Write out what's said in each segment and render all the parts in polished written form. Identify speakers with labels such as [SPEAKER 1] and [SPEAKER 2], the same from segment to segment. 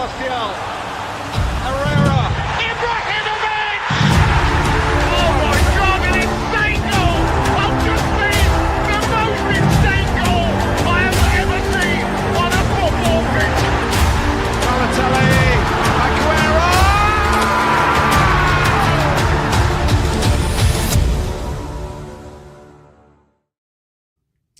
[SPEAKER 1] Martial. Herrera. Ibrahimovic! Oh my God, an insane goal! I've just seen the most insane goal I have ever seen on a football pitch. Balotelli. Aguero!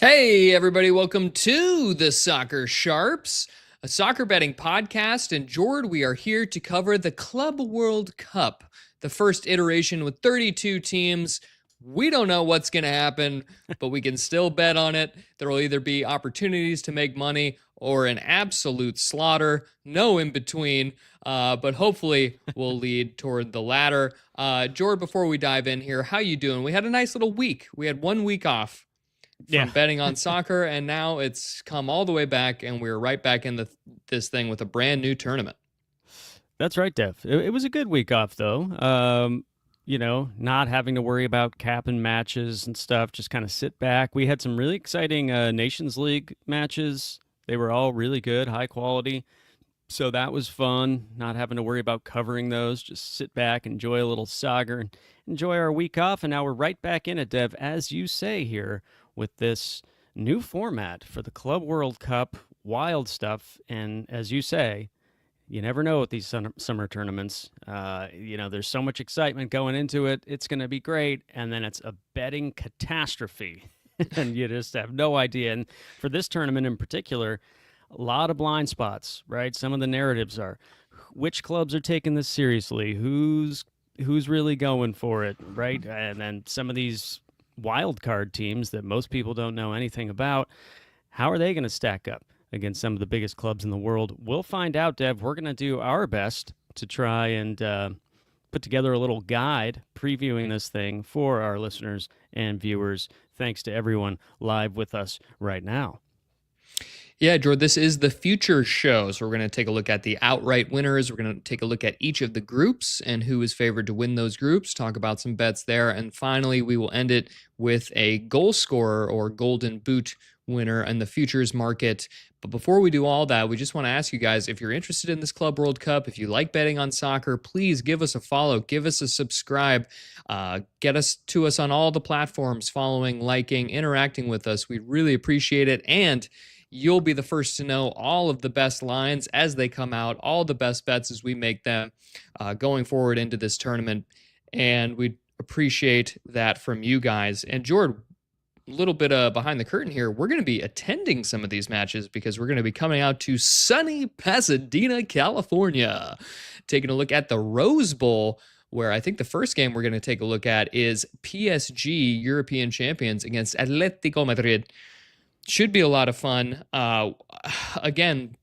[SPEAKER 2] Hey, everybody, welcome to the Soccer Sharps, a soccer betting podcast. And Jord, we are here to cover the Club World Cup, the first iteration with 32 teams. We don't know what's going to happen, but we can still bet on it. There will either be opportunities to make money or an absolute slaughter, no in between, but hopefully we'll lead toward the latter. Jord, before we dive in here, how you doing? We had a nice little week. We had 1 week off from betting on soccer, and now it's come all the way back, and we're right back in this thing with a brand new tournament.
[SPEAKER 3] That's right, Dev. It was a good week off, though. Not having to worry about capping matches and stuff, just kind of sit back. We had some really exciting Nations League matches. They were all really good, high quality. So that was fun, not having to worry about covering those. Just sit back, enjoy a little soccer, and enjoy our week off. And now we're right back in it, Dev, as you say here, with this new format for the Club World Cup, wild stuff. And as you say, you never know with these summer tournaments. There's so much excitement going into it. It's going to be great. And then it's a betting catastrophe. And you just have no idea. And for this tournament in particular, a lot of blind spots, right? Some of the narratives are which clubs are taking this seriously, who's really going for it, right? And then some of these wild card teams that most people don't know anything about, how are they going to stack up against some of the biggest clubs in the world? We'll find out, Dev. We're going to do our best to try and put together a little guide previewing this thing for our listeners and viewers. Thanks to everyone live with us right now.
[SPEAKER 2] Yeah, Jordan, this is the future show. So we're going to take a look at the outright winners. We're going to take a look at each of the groups and who is favored to win those groups, talk about some bets there. And finally, we will end it with a goal scorer or golden boot winner in the futures market. But before we do all that, we just want to ask you guys, if you're interested in this Club World Cup, if you like betting on soccer, please give us a follow, give us a subscribe, get us on all the platforms, following, liking, interacting with us. We really appreciate it. And you'll be the first to know all of the best lines as they come out, all the best bets as we make them going forward into this tournament. And we appreciate that from you guys. And Jordan, a little bit behind the curtain here, we're going to be attending some of these matches because we're going to be coming out to sunny Pasadena, California, taking a look at the Rose Bowl, where I think the first game we're going to take a look at is PSG, European champions, against Atletico Madrid. Should be a lot of fun. Again,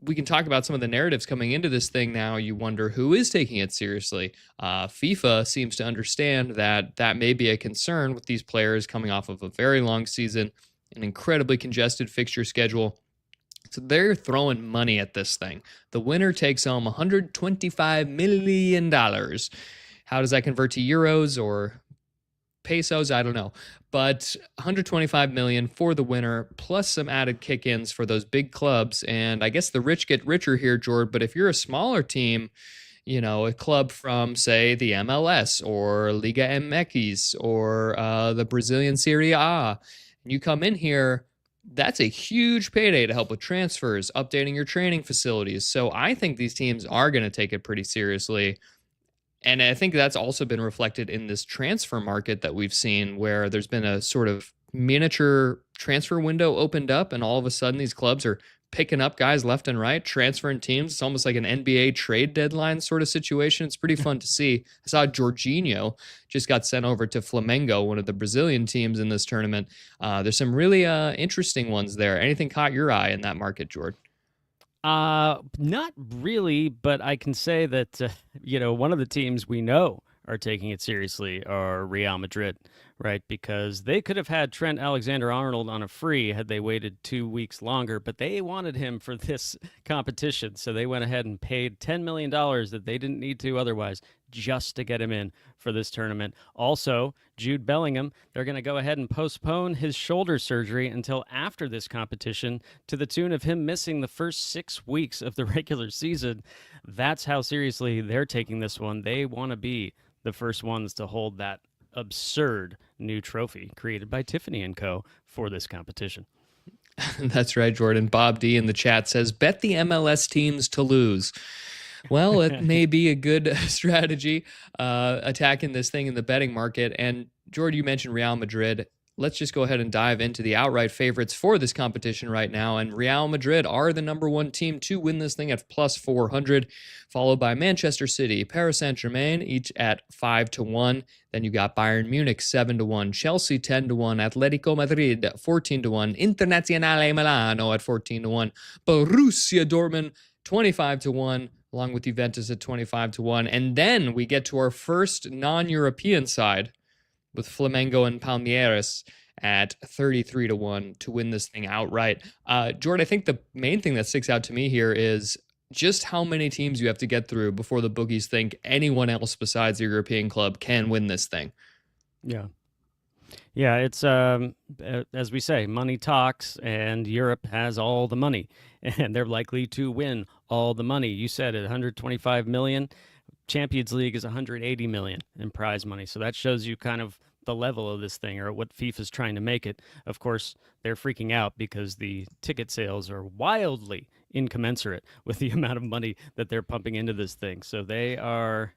[SPEAKER 2] we can talk about some of the narratives coming into this thing now. You wonder who is taking it seriously. FIFA seems to understand that may be a concern with these players coming off of a very long season, an incredibly congested fixture schedule. So they're throwing money at this thing. The winner takes home $125 million. How does that convert to euros or pesos? I don't know. But $125 million for the winner, plus some added kick-ins for those big clubs. And I guess the rich get richer here, Jord. But if you're a smaller team, a club from, say, the MLS or Liga MX or the Brazilian Serie A, and you come in here, that's a huge payday to help with transfers, updating your training facilities. So I think these teams are going to take it pretty seriously. And I think that's also been reflected in this transfer market that we've seen, where there's been a sort of miniature transfer window opened up, and all of a sudden these clubs are picking up guys left and right, transferring teams. It's almost like an NBA trade deadline sort of situation. It's pretty fun to see. I saw Jorginho just got sent over to Flamengo, one of the Brazilian teams in this tournament. There's some really interesting ones there. Anything caught your eye in that market, Jordan?
[SPEAKER 3] Not really, but I can say that, one of the teams we know are taking it seriously are Real Madrid, right? Because they could have had Trent Alexander-Arnold on a free had they waited 2 weeks longer, but they wanted him for this competition. So they went ahead and paid $10 million that they didn't need to otherwise just to get him in for this tournament. Also, Jude Bellingham, they're going to go ahead and postpone his shoulder surgery until after this competition, to the tune of him missing the first 6 weeks of the regular season. That's how seriously they're taking this one. They want to be the first ones to hold that absurd new trophy created by Tiffany & Co. for this competition.
[SPEAKER 2] That's right, Jordan. Bob D in the chat says, bet the MLS teams to lose. Well, it may be a good strategy attacking this thing in the betting market. And Jordan, you mentioned Real Madrid. Let's just go ahead and dive into the outright favorites for this competition right now. And Real Madrid are the number one team to win this thing at plus 400, followed by Manchester City, Paris Saint-Germain, each at 5-1. Then you got Bayern Munich 7-1, Chelsea 10-1, Atletico Madrid 14-1, Internazionale Milano at 14-1, Borussia Dortmund 25-1, along with Juventus at 25-1. And then we get to our first non-European side with Flamengo and Palmeiras at 33-1 to win this thing outright. Jordan, I think the main thing that sticks out to me here is just how many teams you have to get through before the bookies think anyone else besides the European club can win this thing.
[SPEAKER 3] Yeah. Yeah, it's, as we say, money talks, and Europe has all the money, and they're likely to win all the money. You said it, 125 million. Champions League is 180 million in prize money. So that shows you kind of the level of this thing, or what FIFA's trying to make it. Of course, they're freaking out because the ticket sales are wildly incommensurate with the amount of money that they're pumping into this thing. So they are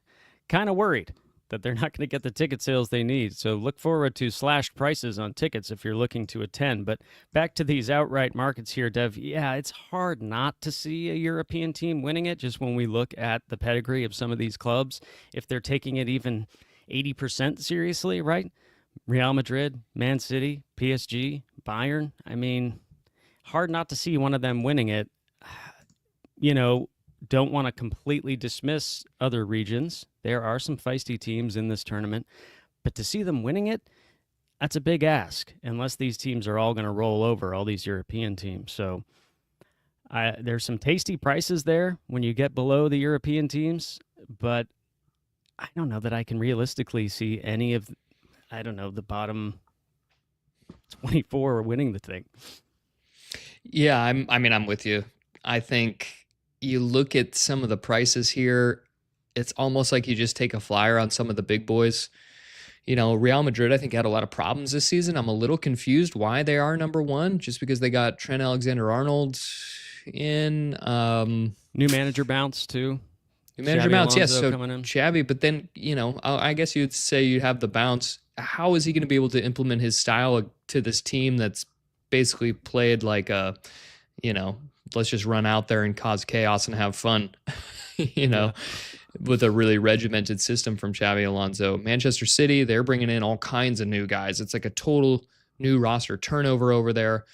[SPEAKER 3] kind of worried that they're not going to get the ticket sales they need. So look forward to slashed prices on tickets if you're looking to attend. But back to these outright markets here, Dev. Yeah, it's hard not to see a European team winning it, just when we look at the pedigree of some of these clubs. If they're taking it even 80% seriously, right? Real Madrid, Man City, PSG, Bayern. I mean, hard not to see one of them winning it. You know, don't want to completely dismiss other regions. There are some feisty teams in this tournament, but to see them winning it, that's a big ask, unless these teams are all going to roll over, all these European teams. So there's some tasty prices there when you get below the European teams, but I don't know that I can realistically see any of, the bottom 24 winning the thing.
[SPEAKER 2] Yeah, I'm with you. I think you look at some of the prices here, it's almost like you just take a flyer on some of the big boys. You know, Real Madrid, I think, had a lot of problems this season. I'm a little confused why they are number one, just because they got Trent Alexander-Arnold in.
[SPEAKER 3] New manager bounce, too.
[SPEAKER 2] New manager bounce, yes. So
[SPEAKER 3] coming in.
[SPEAKER 2] Xavi, but then, I guess you'd say you'd have the bounce. How is he going to be able to implement his style to this team that's basically played like a, let's just run out there and cause chaos and have fun, with a really regimented system from Xavi Alonso. Manchester City, they're bringing in all kinds of new guys. It's like a total new roster turnover over there.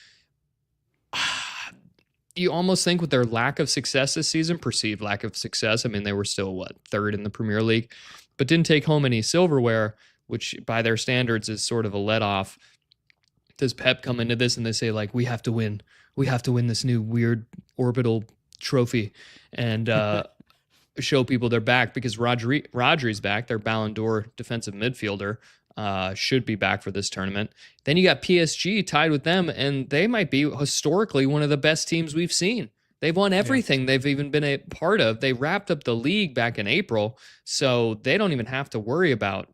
[SPEAKER 2] You almost think with their lack of success this season, perceived lack of success, I mean, they were still, third in the Premier League, but didn't take home any silverware, which by their standards is sort of a let-off. Does Pep come into this and they say, like, we have to win this new weird orbital trophy and show people they're back, because Rodri's back, their Ballon d'Or defensive midfielder, should be back for this tournament. Then you got PSG tied with them, and they might be historically one of the best teams we've seen. They've won everything they've even been a part of. They wrapped up the league back in April, so they don't even have to worry about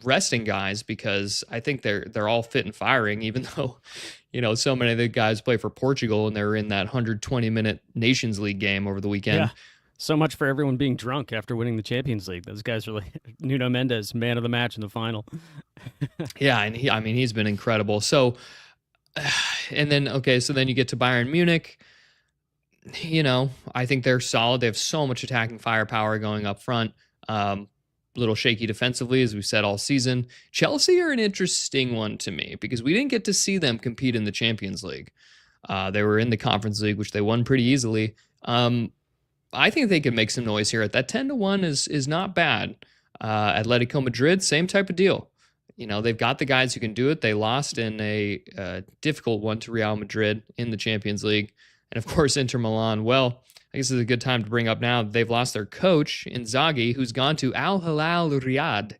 [SPEAKER 2] resting guys, because I think they're all fit and firing, even though, so many of the guys play for Portugal and they're in that 120-minute Nations League game over the weekend.
[SPEAKER 3] Yeah. So much for everyone being drunk after winning the Champions League. Those guys are like Nuno Mendes, man of the match in the final.
[SPEAKER 2] Yeah, and he's been incredible. So, and then, so then you get to Bayern Munich. I think they're solid. They have so much attacking firepower going up front. Little shaky defensively, as we've said all season. Chelsea are an interesting one to me, because we didn't get to see them compete in the Champions League. They were in the Conference League, which they won pretty easily. I think they could make some noise here. At that 10-1 is not bad. Atletico Madrid, same type of deal. They've got the guys who can do it. They lost in a difficult one to Real Madrid in the Champions League. And of course, Inter Milan, well, I guess this is a good time to bring up now. They've lost their coach, Inzaghi, who's gone to Al Hilal Riyadh,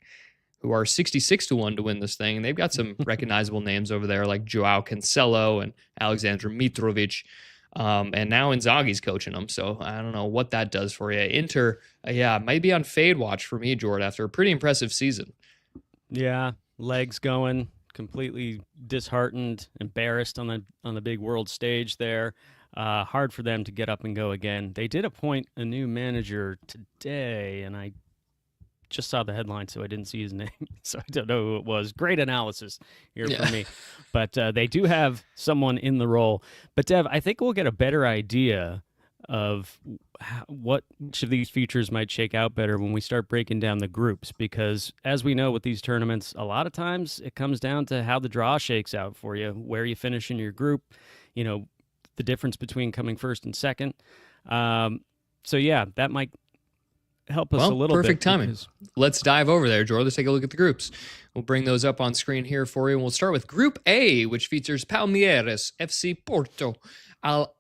[SPEAKER 2] who are 66 to 1 to win this thing. They've got some recognizable names over there like Joao Cancelo and Alexander Mitrovic. And now Inzaghi's coaching them. So I don't know what that does for you. Inter, might be on fade watch for me, Jordan, after a pretty impressive season.
[SPEAKER 3] Yeah, legs going, completely disheartened, embarrassed on the big world stage there. Hard for them to get up and go again. They did appoint a new manager today, and I just saw the headline, so I didn't see his name, so I don't know who it was. Great analysis here from me. But they do have someone in the role. But, Dev, I think we'll get a better idea of which of these features might shake out better when we start breaking down the groups, because as we know with these tournaments, a lot of times it comes down to how the draw shakes out for you, where you finish in your group, the difference between coming first and second. That might help us a little bit.
[SPEAKER 2] Perfect timing. Let's dive over there, Jordan. Let's take a look at the groups. We'll bring those up on screen here for you. And we'll start with Group A, which features Palmeiras, FC Porto, Al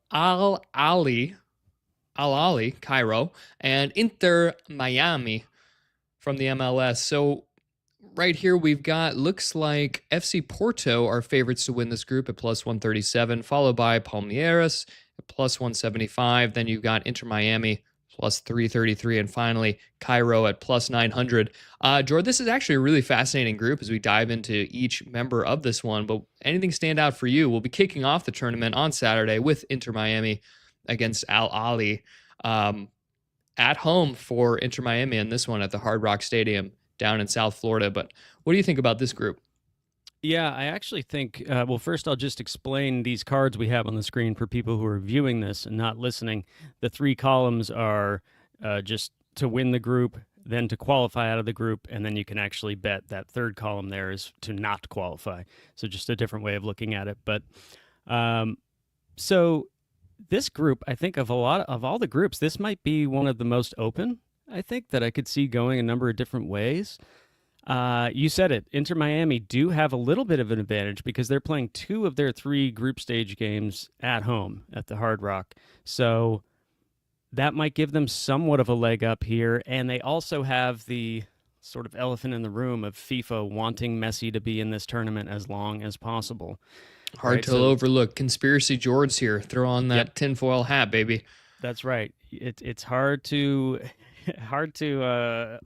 [SPEAKER 2] Ali, Cairo, and Inter Miami from the MLS. So right here we've got, looks like FC Porto are favorites to win this group at plus 137, followed by Palmeiras at plus 175. Then you've got Inter Miami plus 333, and finally Cairo at plus 900. Jordan, this is actually a really fascinating group as we dive into each member of this one, but anything stand out for you? We'll be kicking off the tournament on Saturday with Inter Miami against Al Ali at home for Inter Miami, and this one at the Hard Rock Stadium down in South Florida. But what do you think about this group?
[SPEAKER 3] Yeah, I actually think, first I'll just explain these cards we have on the screen for people who are viewing this and not listening. The 3 columns are just to win the group, then to qualify out of the group, and then you can actually bet. That 3rd column there is to not qualify. So just a different way of looking at it. But so this group, I think of all the groups, this might be one of the most open, I think, that I could see going a number of different ways. You said it. Inter Miami do have a little bit of an advantage because they're playing 2 of their 3 group stage games at home at the Hard Rock. So that might give them somewhat of a leg up here. And they also have the sort of elephant in the room of FIFA wanting Messi to be in this tournament as long as possible.
[SPEAKER 2] Hard to overlook. Conspiracy George here. Throw on that tinfoil hat, baby.
[SPEAKER 3] That's right. It's hard to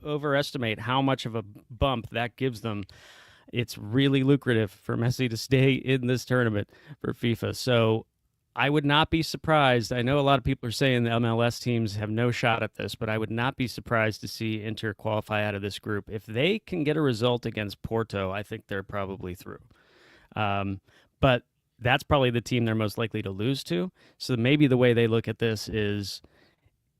[SPEAKER 3] overestimate how much of a bump that gives them. It's really lucrative for Messi to stay in this tournament for FIFA. So I would not be surprised. I know a lot of people are saying the MLS teams have no shot at this, but I would not be surprised to see Inter qualify out of this group. If they can get a result against Porto, I think they're probably through. But that's probably the team they're most likely to lose to. So maybe the way they look at this is,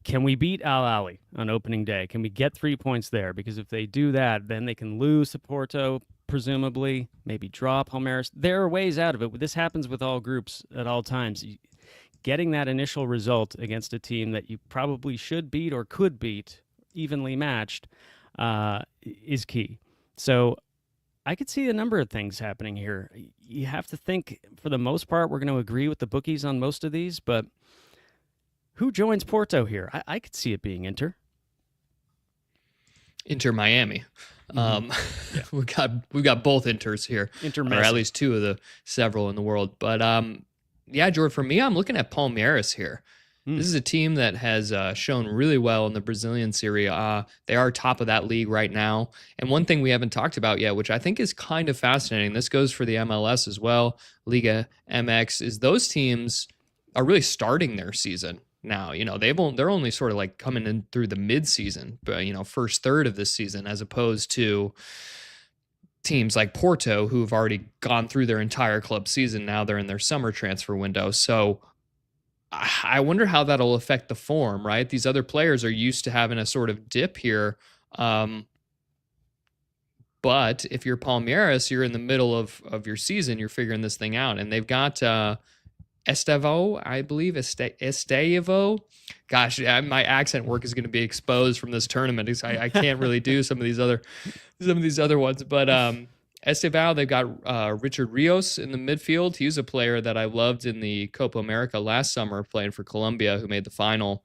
[SPEAKER 3] can we beat Al Ali on opening day? Can we get 3 points there? Because if they do that, then they can lose to Porto, presumably, maybe draw Palmeiras. There are ways out of it. This happens with all groups at all times. Getting that initial result against a team that you probably should beat or could beat, evenly matched, is key. So I could see a number of things happening here. You have to think, for the most part, we're going to agree with the bookies on most of these, but who joins Porto here? I could see it being Inter.
[SPEAKER 2] Inter Miami. We've got both Inters here, or at least 2 of the several in the world. But George, for me, I'm looking at Palmeiras here. This is a team that has shown really well in the Brazilian Serie A. They are top of that league right now. And one thing we haven't talked about yet, which I think is kind of fascinating, this goes for the MLS as well, Liga MX, is those teams are really starting their season now. They're only sort of like coming in through the mid-season, but first third of this season, as opposed to teams like Porto who've already gone through their entire club season. Now they're in their summer transfer window. So I wonder how that'll affect the form, right? These other players are used to having a sort of dip here. But if you're Palmeiras, you're in the middle of your season, you're figuring this thing out. And they've got Estevao, I believe, Estevao. Gosh, my accent work is going to be exposed from this tournament. I can't really do some of these other ones. But Estevao, they've got Richard Rios in the midfield. He was a player that I loved in the Copa America last summer, playing for Colombia, who made the final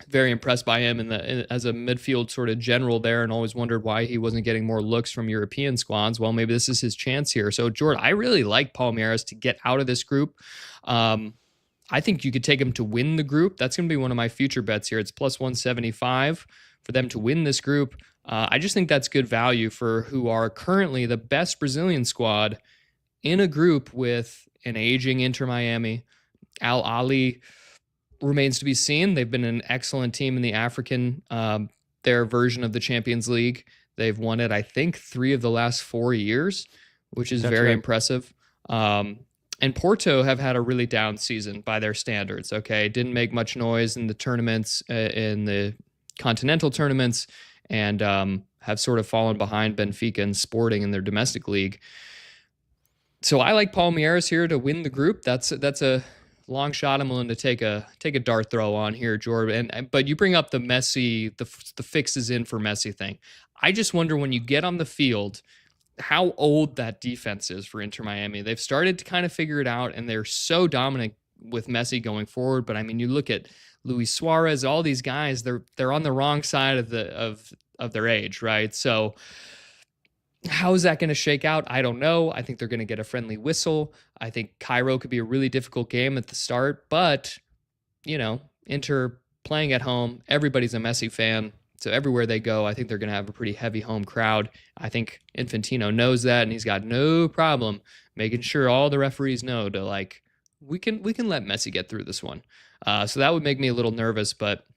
[SPEAKER 2] Very impressed by him as a midfield sort of general there, and always wondered why he wasn't getting more looks from European squads. Well, maybe this is his chance here. So, Jordan, I really like Palmeiras to get out of this group. I think you could take him to win the group. That's going to be one of my future bets here. It's plus 175 for them to win this group. I just think that's good value for who are currently the best Brazilian squad in a group with an aging Inter Miami. Al Ahly remains to be seen. They've been an excellent team in the African, their version of the Champions League. They've won it, I think, 3 of the last 4 years, which is very impressive. And Porto have had a really down season by their standards, okay? Didn't make much noise in the tournaments, in the continental tournaments, and have sort of fallen behind Benfica and Sporting in their domestic league. So I like Palmeiras here to win the group. That's a long shot I'm willing to take a dart throw on here, Jordan. But you bring up the Messi, the fixes in for Messi thing. I just wonder when you get on the field how old that defense is for Inter Miami. They've started to kind of figure it out, and they're so dominant with Messi going forward. But I mean, you look at Luis Suarez, all these guys, they're on the wrong side of their age, right? So how is that going to shake out? I don't know. I think they're going to get a friendly whistle. I think Cairo could be a really difficult game at the start, but Inter playing at home, everybody's a Messi fan. So everywhere they go, I think they're going to have a pretty heavy home crowd. I think Infantino knows that, and he's got no problem making sure all the referees know to we can let Messi get through this one. So that would make me a little nervous, but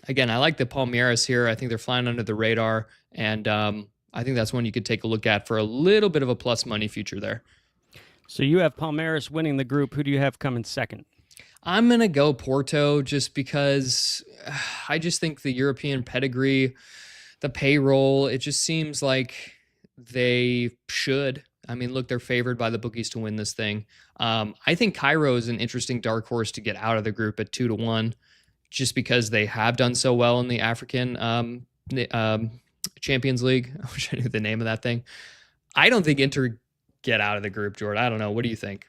[SPEAKER 2] again, I like the Palmeiras here. I think they're flying under the radar, and I think that's one you could take a look at for a little bit of a plus money future there.
[SPEAKER 3] So you have Palmeiras winning the group. Who do you have coming second?
[SPEAKER 2] I'm going to go Porto just because I just think the European pedigree, the payroll, it just seems like they should. I mean, look, they're favored by the bookies to win this thing. I think Cairo is an interesting dark horse to get out of the group at 2-1, just because they have done so well in the African Champions League. I wish I knew the name of that thing. I don't think Inter get out of the group, Jordan. I don't know. What do you think?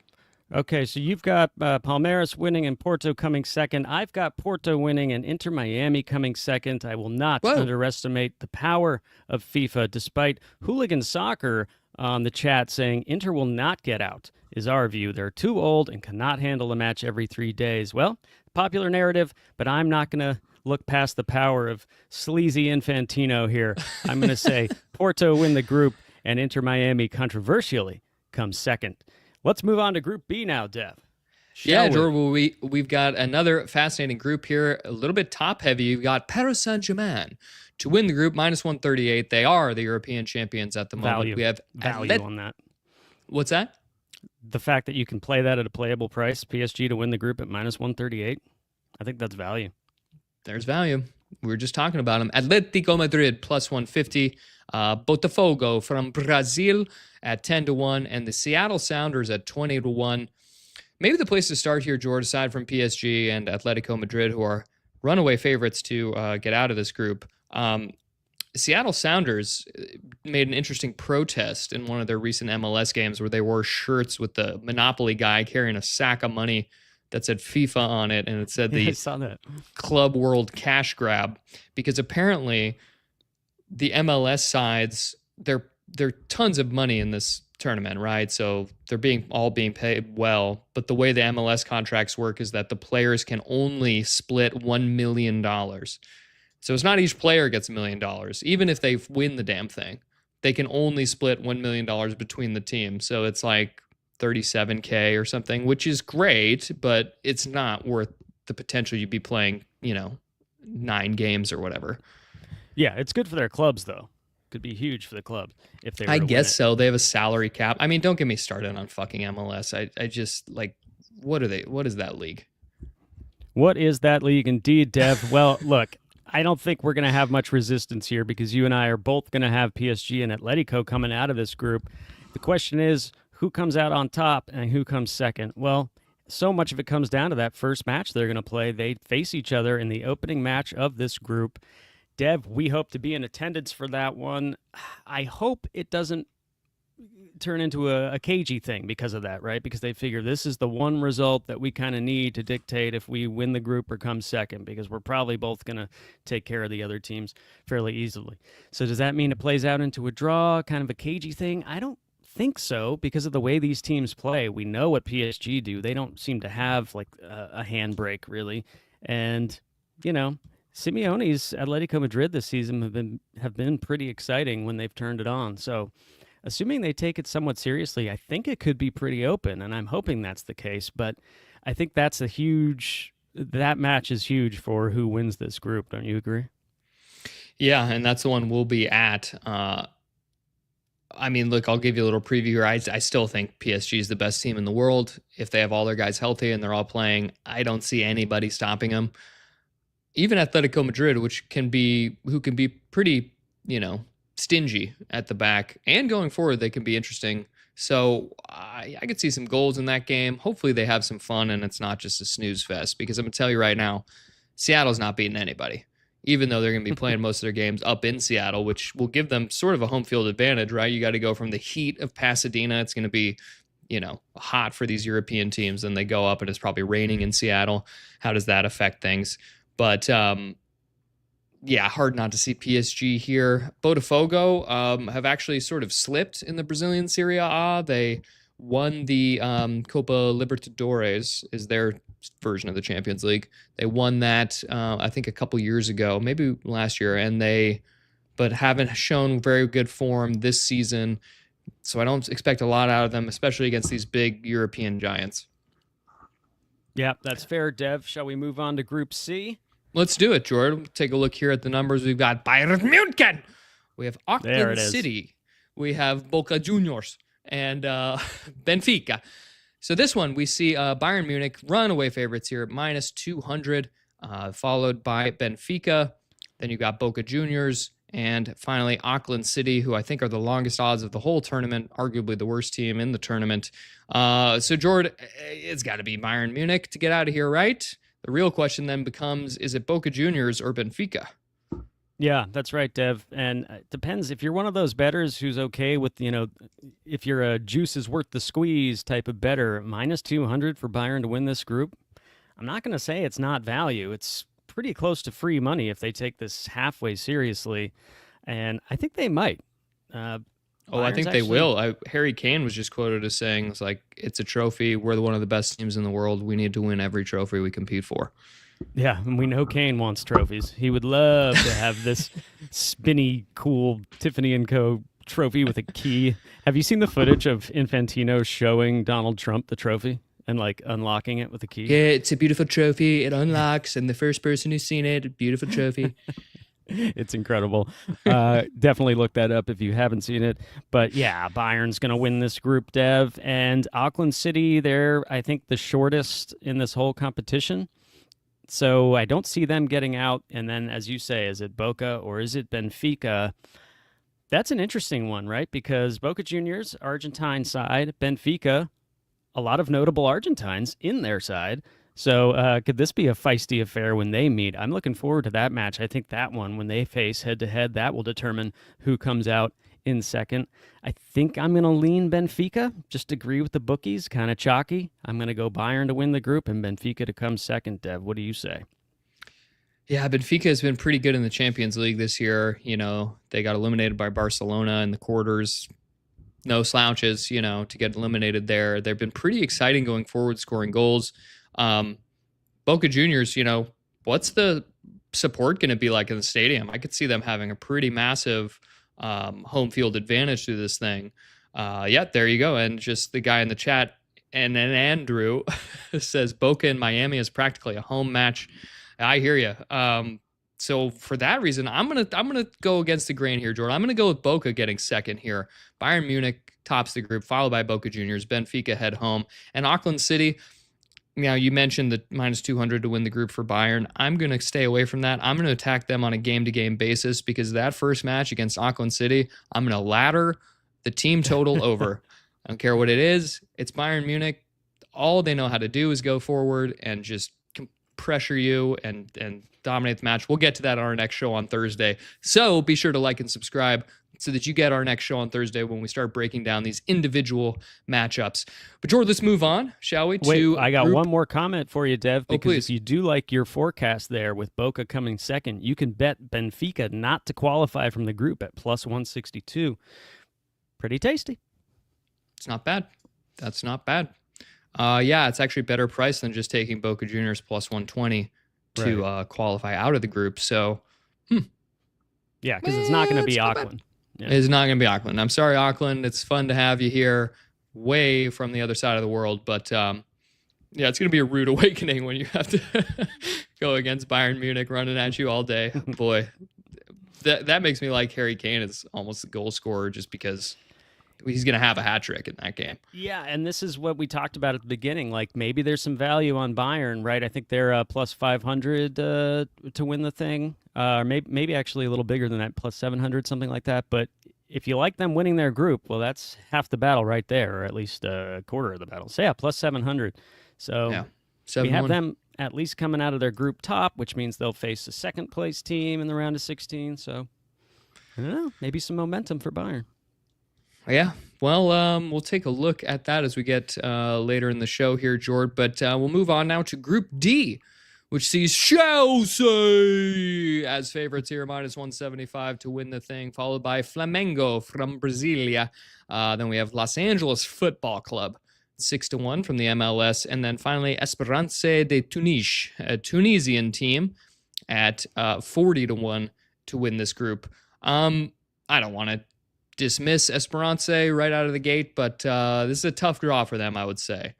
[SPEAKER 3] Okay, so you've got Palmeiras winning and Porto coming second. I've got Porto winning and Inter Miami coming second. I will not underestimate the power of FIFA, despite Hooligan Soccer on the chat saying Inter will not get out, is our view. They're too old and cannot handle a match every 3 days. Well, popular narrative, but I'm not going to look past the power of sleazy Infantino here. I'm going to say Porto win the group and Inter Miami controversially comes second. Let's move on to Group B now, Dev.
[SPEAKER 2] Jordan, we've got another fascinating group here, a little bit top-heavy. You've got Paris Saint-Germain to win the group, minus 138. They are the European champions at the moment. We have
[SPEAKER 3] value on that.
[SPEAKER 2] What's that?
[SPEAKER 3] The fact that you can play that at a playable price, PSG to win the group at minus 138, I think that's value.
[SPEAKER 2] There's value. We were just talking about them. Atletico Madrid, plus 150. Botafogo from Brazil at 10-1, and the Seattle Sounders at 20-1. Maybe the place to start here, George, aside from PSG and Atletico Madrid, who are runaway favorites to get out of this group. Seattle Sounders made an interesting protest in one of their recent MLS games where they wore shirts with the Monopoly guy carrying a sack of money that said FIFA on it, and it said the Club World Cash Grab, because apparently the MLS sides, there are tons of money in this tournament, right? So they're all being paid well, but the way the MLS contracts work is that the players can only split $1 million. So it's not each player gets $1 million, even if they win the damn thing. They can only split $1 million between the teams. So it's like $37K or something, which is great, but it's not worth the potential you'd be playing, 9 games or whatever.
[SPEAKER 3] Yeah, it's good for their clubs, though. Could be huge for the club if they were
[SPEAKER 2] I
[SPEAKER 3] to
[SPEAKER 2] guess
[SPEAKER 3] win it.
[SPEAKER 2] so. They have a salary cap. I mean, don't get me started on fucking MLS. I just what is that league?
[SPEAKER 3] What is that league indeed, Dev? Well, look, I don't think we're going to have much resistance here because you and I are both going to have PSG and Atletico coming out of this group. The question is, who comes out on top and who comes second? Well, so much of it comes down to that first match they're going to play. They face each other in the opening match of this group. Dev, we hope to be in attendance for that one. I hope it doesn't turn into a cagey thing because of that, right? Because they figure this is the one result that we kind of need to dictate if we win the group or come second, because we're probably both going to take care of the other teams fairly easily. So does that mean it plays out into a draw, kind of a cagey thing? I don't think so, because of the way these teams play. We know what PSG do. They don't seem to have like a handbrake really. And, you know, Simeone's Atletico Madrid this season have been pretty exciting when they've turned it on. So assuming they take it somewhat seriously, I think it could be pretty open, and I'm hoping that's the case. But I think that match is huge for who wins this group. Don't you agree?
[SPEAKER 2] Yeah, and that's the one we'll be at. I mean, look, I'll give you a little preview here. I still think PSG is the best team in the world. If they have all their guys healthy and they're all playing, I don't see anybody stopping them. Even Atletico Madrid, who can be pretty, stingy at the back and going forward, they can be interesting. So I could see some goals in that game. Hopefully they have some fun and it's not just a snooze fest, because I'm going to tell you right now, Seattle's not beating anybody, even though they're going to be playing most of their games up in Seattle, which will give them sort of a home field advantage, right? You got to go from the heat of Pasadena. It's going to be, hot for these European teams. Then they go up and it's probably raining in Seattle. How does that affect things? But hard not to see PSG here. Botafogo have actually sort of slipped in the Brazilian Serie A. They won the Copa Libertadores, is their version of the Champions League. They won that, I think, a couple years ago, maybe last year, but haven't shown very good form this season. So I don't expect a lot out of them, especially against these big European giants.
[SPEAKER 3] Yeah, that's fair, Dev. Shall we move on to Group C?
[SPEAKER 2] Let's do it, Jordan. Take a look here at the numbers. We've got Bayern Munich. We have Auckland City. We have Boca Juniors and Benfica. So this one, we see Bayern Munich runaway favorites here, minus 200, followed by Benfica. Then you got Boca Juniors, and finally Auckland City, who I think are the longest odds of the whole tournament, arguably the worst team in the tournament. So, Jordan, it's got to be Bayern Munich to get out of here, right? The real question then becomes, is it Boca Juniors or Benfica?
[SPEAKER 3] Yeah, that's right, Dev. And it depends. If you're one of those bettors who's okay with, if you're a juice is worth the squeeze type of bettor, minus 200 for Bayern to win this group, I'm not going to say it's not value. It's pretty close to free money if they take this halfway seriously. And I think they might.
[SPEAKER 2] I think they will. Harry Kane was just quoted as saying, it's a trophy. We're one of the best teams in the world. We need to win every trophy we compete for.
[SPEAKER 3] Yeah, and we know Kane wants trophies. He would love to have this spinny, cool Tiffany & Co. trophy with a key. Have you seen the footage of Infantino showing Donald Trump the trophy and unlocking it with a key?
[SPEAKER 2] Yeah, it's a beautiful trophy. It unlocks, and the first person who's seen it, beautiful trophy.
[SPEAKER 3] It's incredible. Definitely look that up if you haven't seen it. But yeah, Bayern's going to win this group, Dev. And Auckland City, they're, I think, the shortest in this whole competition. So I don't see them getting out. And then, as you say, is it Boca or is it Benfica? That's an interesting one, right? Because Boca Juniors, Argentine side, Benfica, a lot of notable Argentines in their side. So could this be a feisty affair when they meet? I'm looking forward to that match. I think that one, when they face head-to-head, that will determine who comes out in second. I think I'm going to lean Benfica, just agree with the bookies, kind of chalky. I'm going to go Bayern to win the group and Benfica to come second, Dev. What do you say?
[SPEAKER 2] Yeah, Benfica has been pretty good in the Champions League this year. They got eliminated by Barcelona in the quarters. No slouches, to get eliminated there. They've been pretty exciting going forward, scoring goals. Boca Juniors, what's the support going to be like in the stadium? I could see them having a pretty massive home field advantage through this thing. There you go. And just the guy in the chat, and then Andrew says Boca in Miami is practically a home match. I hear you. So for that reason, I'm gonna go against the grain here, Jordan. I'm gonna go with Boca getting second here. Bayern Munich tops the group, followed by Boca Juniors. Benfica head home, and Auckland City. Now, you mentioned the minus 200 to win the group for Bayern. I'm going to stay away from that. I'm going to attack them on a game-to-game basis, because that first match against Auckland City, I'm going to ladder the team total over. I don't care what it is. It's Bayern Munich. All they know how to do is go forward and just pressure you and dominate the match. We'll get to that on our next show on Thursday. So be sure to like and subscribe so that you get our next show on Thursday when we start breaking down these individual matchups. But George, let's move on, shall we?
[SPEAKER 3] Wait, I got one more comment for you, Dev, because
[SPEAKER 2] please.
[SPEAKER 3] if you do like your forecast there with Boca coming second, you can bet Benfica not to qualify from the group at plus 162. Pretty tasty.
[SPEAKER 2] It's not bad. That's not bad. Yeah, it's actually better price than just taking Boca Juniors plus 120 to qualify out of the group. So,
[SPEAKER 3] yeah, because it's not going to be Auckland.
[SPEAKER 2] Yeah. It's not going to be Auckland. I'm sorry, Auckland. It's fun to have you here way from the other side of the world. But, yeah, it's going to be a rude awakening when you have to go against Bayern Munich running at you all day. Boy, that makes me like Harry Kane as almost a goal scorer just because he's going to have a hat trick in that game.
[SPEAKER 3] Yeah, and this is what we talked about at the beginning. Like, maybe there's some value on Bayern, right? I think they're plus 500 to win the thing. Or maybe actually a little bigger than that, plus 700, something like that. But if you like them winning their group, well, that's half the battle right there, or at least a quarter of the battle. So, yeah, plus 700. So
[SPEAKER 2] yeah,
[SPEAKER 3] we have them at least coming out of their group top, which means they'll face a second-place team in the round of 16. So, I don't know, maybe some momentum for Bayern.
[SPEAKER 2] Yeah, well, we'll take a look at that as we get later in the show here, Jord. But we'll move on now to Group D, which sees Chelsea as favorites here, minus 175 to win the thing, followed by Flamengo from Brasilia. Then we have Los Angeles Football Club, 6-1 from the MLS. And then finally, Esperance de Tunis, a Tunisian team, at 40-1 to win this group. I don't want to dismiss Esperance right out of the gate, but this is a tough draw for them, I would say.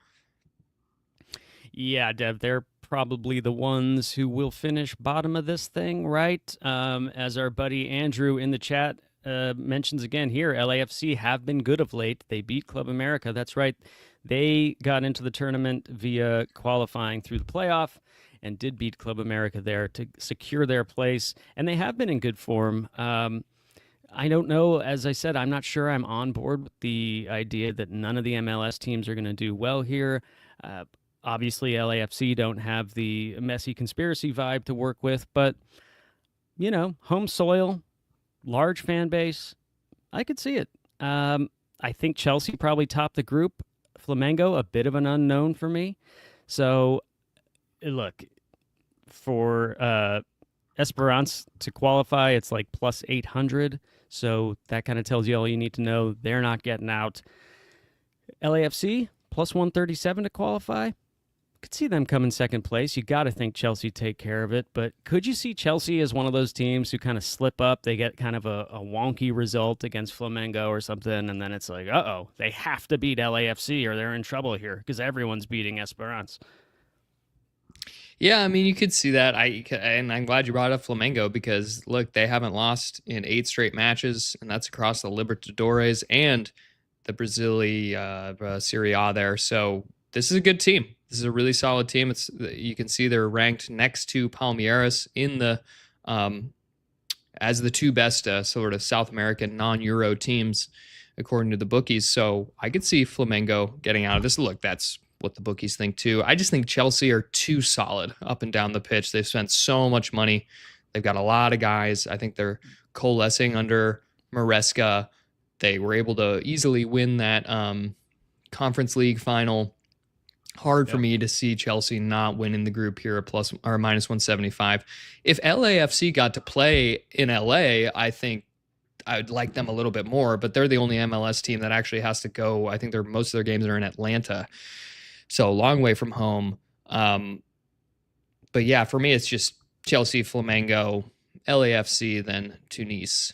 [SPEAKER 3] Yeah, Dev, they're probably the ones who will finish bottom of this thing, right? As our buddy Andrew in the chat mentions again here, LAFC have been good of late. They beat Club America. That's right. They got into the tournament via qualifying through the playoff and did beat Club America there to secure their place, and they have been in good form. I don't know. As I said, I'm not sure I'm on board with the idea that none of the MLS teams are going to do well here. Obviously, LAFC don't have the messy conspiracy vibe to work with, but, you know, home soil, large fan base, I could see it. I think Chelsea probably topped the group. Flamengo, a bit of an unknown for me. So, look, for Esperance to qualify, it's like plus 800. So that kind of tells you all you need to know. They're not getting out. LAFC, plus 137 to qualify. Could see them come in second place. You got to think Chelsea take care of it. But could you see Chelsea as one of those teams who kind of slip up? They get kind of a wonky result against Flamengo or something, and then it's like, uh-oh, they have to beat LAFC or they're in trouble here because everyone's beating Esperance.
[SPEAKER 2] Yeah, I mean, you could see that. And I'm glad you brought up Flamengo because, look, they haven't lost in 8 straight matches, and that's across the Libertadores and the Brasilia Serie A there. So this is a good team. This is a really solid team. You can see they're ranked next to Palmeiras in the as the 2 best sort of South American non-Euro teams, according to the bookies. So I could see Flamengo getting out of this. Look, that's what the bookies think too. I just think Chelsea are too solid up and down the pitch. They've spent so much money. They've got a lot of guys. I think they're coalescing under Maresca. They were able to easily win that Conference League final. Hard for me to see Chelsea not winning the group here at plus or minus 175. If LAFC got to play in LA, I think I would like them a little bit more, but they're the only MLS team that actually has to go. I think most of their games are in Atlanta. So a long way from home. But yeah, for me, it's just Chelsea, Flamengo, LAFC, then Tunis.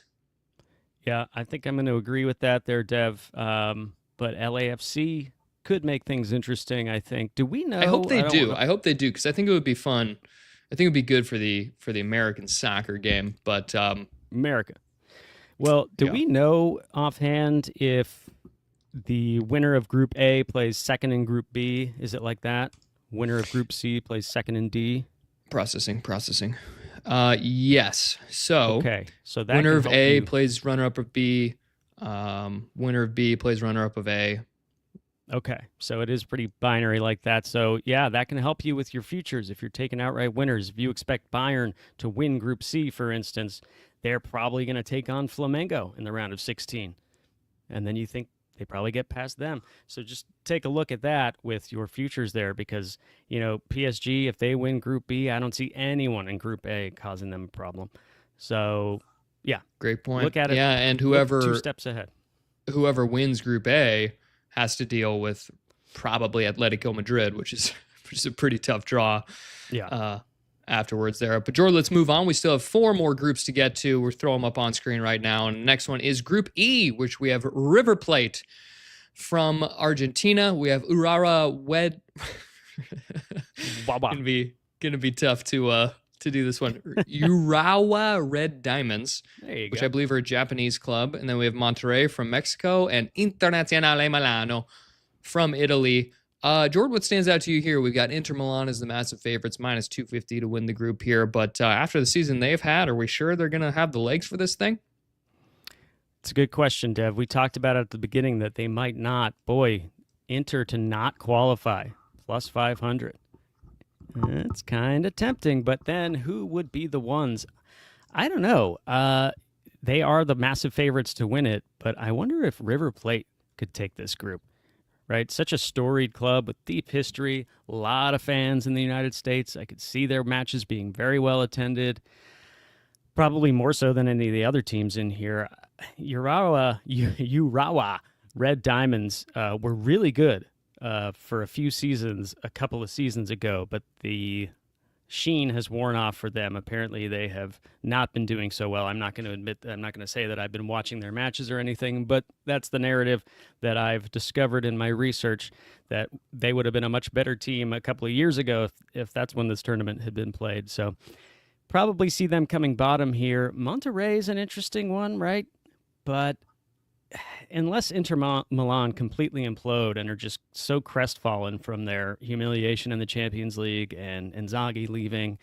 [SPEAKER 3] Yeah, I think I'm going to agree with that there, Dev. But LAFC could make things interesting, I think. Do we know?
[SPEAKER 2] I hope they do. I hope they do, because I think it would be fun. I think it would be good for the American soccer game. But
[SPEAKER 3] America. Well, do we know offhand if the winner of Group A plays second in Group B? Is it like that? Winner of Group C plays second in D?
[SPEAKER 2] Processing. Yes. So,
[SPEAKER 3] so that
[SPEAKER 2] winner of A plays runner-up of B. Winner of B plays runner-up of A.
[SPEAKER 3] Okay, so it is pretty binary like that. So yeah, that can help you with your futures if you're taking outright winners. If you expect Bayern to win Group C, for instance, they're probably going to take on Flamengo in the round of 16, and then you think they probably get past them. So just take a look at that with your futures there, because PSG, if they win Group B, I don't see anyone in Group A causing them a problem. So yeah,
[SPEAKER 2] Great point.
[SPEAKER 3] look at it.
[SPEAKER 2] Yeah, and
[SPEAKER 3] Look 2 steps ahead.
[SPEAKER 2] whoever wins Group A has to deal with probably Atletico Madrid, which is a pretty tough draw.
[SPEAKER 3] Yeah.
[SPEAKER 2] Afterwards there. But Jordan, let's move on. We still have 4 more groups to get to. We're throwing them up on screen right now. And the next one is Group E, which we have River Plate from Argentina. We have Urawa Wed. Gonna be tough to do this one. Urawa Red Diamonds, which I believe are a Japanese club. And then we have Monterrey from Mexico and Internazionale Milano from Italy. Jordan, what stands out to you here? We've got Inter Milan as the massive favorites, minus 250 to win the group here. But after the season they've had, are we sure they're going to have the legs for this thing?
[SPEAKER 3] It's a good question, Dev. We talked about at the beginning that they might not. Boy, Inter to not qualify, plus 500. It's kind of tempting, but then who would be the ones? I don't know. They are the massive favorites to win it, but I wonder if River Plate could take this group. Right? Such a storied club with deep history, a lot of fans in the United States. I could see their matches being very well attended, probably more so than any of the other teams in here. Urawa Red Diamonds were really good for a couple of seasons ago, but the sheen has worn off for them. Apparently, they have not been doing so well. I'm not going to say that I've been watching their matches or anything, but that's the narrative that I've discovered in my research, that they would have been a much better team a couple of years ago if that's when this tournament had been played. So probably see them coming bottom here. Monterrey is an interesting one, right? But unless Inter Milan completely implode and are just so crestfallen from their humiliation in the Champions League and Inzaghi leaving,